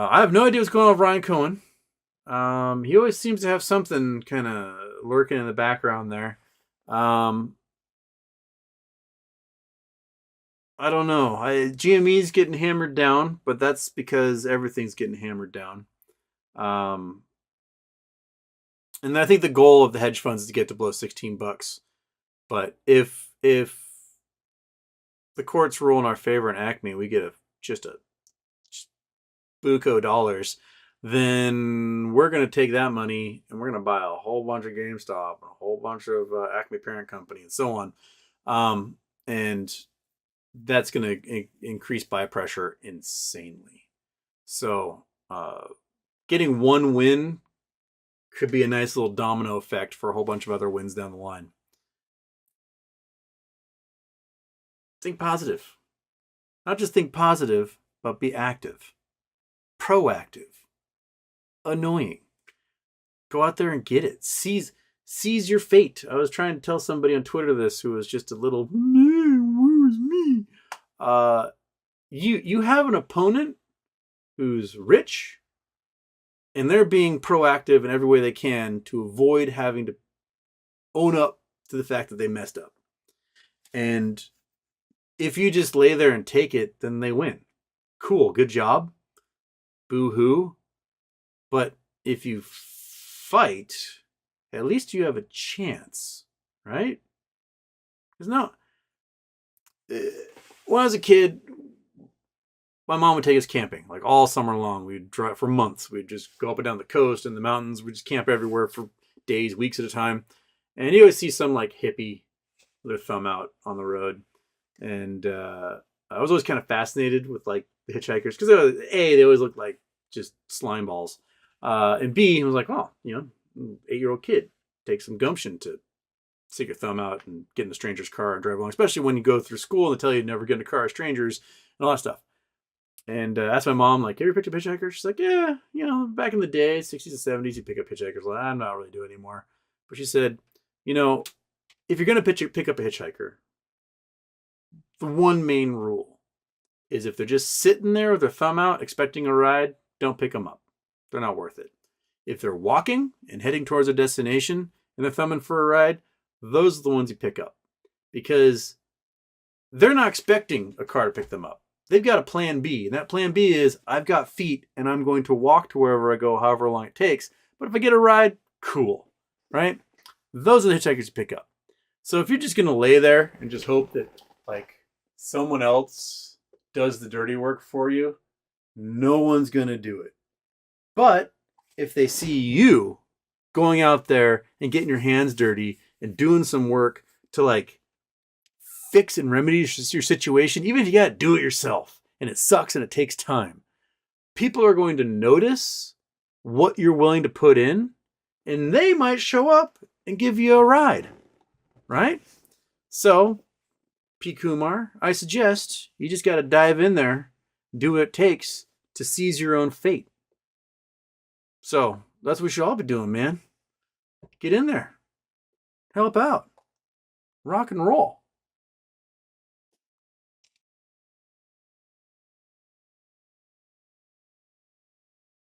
I have no idea what's going on with Ryan Cohen. He always seems to have something kind of lurking in the background there. I don't know. GME's getting hammered down, but that's because everything's getting hammered down. Um, and I think the goal of the hedge funds is to get to below $16. But if the courts rule in our favor in Acme, we get just buco dollars, then we're going to take that money and we're going to buy a whole bunch of GameStop, a whole bunch of Acme parent company, and so on. And that's going to increase buy pressure insanely. So getting one win could be a nice little domino effect for a whole bunch of other wins down the line. Think positive. Not just think positive, but be active. Proactive. Annoying. Go out there and get it. Seize your fate. I was trying to tell somebody on Twitter this who was just a little, where's me? You have an opponent who's rich, and they're being proactive in every way they can to avoid having to own up to the fact that they messed up. And if you just lay there and take it, then they win. Cool, good job. Boo-hoo. But if you fight, at least you have a chance, right? Because no, when I was a kid, my mom would take us camping, like all summer long. We'd drive for months. We'd just go up and down the coast and the mountains. We'd just camp everywhere for days, weeks at a time. And you always see some like hippie with their thumb out on the road. And I was always kind of fascinated with like the hitchhikers because they always looked like just slime balls. And B, I was like, oh, 8-year-old kid, take some gumption to stick your thumb out and get in a stranger's car and drive along, especially when you go through school and they tell you never get in a car with strangers and all that stuff. And asked my mom, like, have you ever picked up hitchhikers? She's like, yeah, back in the day, 60s and 70s, you pick up hitchhikers. Like, I'm not really doing it anymore. But she said, if you're going to pick up a hitchhiker, the one main rule is if they're just sitting there with their thumb out expecting a ride, don't pick them up. They're not worth it. If they're walking and heading towards a destination and they're thumbing for a ride, those are the ones you pick up. Because they're not expecting a car to pick them up. They've got a plan B. And that plan B is, I've got feet and I'm going to walk to wherever I go, however long it takes. But if I get a ride, cool. Right? Those are the hitchhikers you pick up. So if you're just going to lay there and just hope that like someone else does the dirty work for you, no one's going to do it. But if they see you going out there and getting your hands dirty and doing some work to like fix and remedy your situation, even if you got to do it yourself and it sucks and it takes time, people are going to notice what you're willing to put in and they might show up and give you a ride, right? So, P. Kumar, I suggest you just got to dive in there, do what it takes to seize your own fate. So, that's what we should all be doing, man. Get in there. Help out. Rock and roll.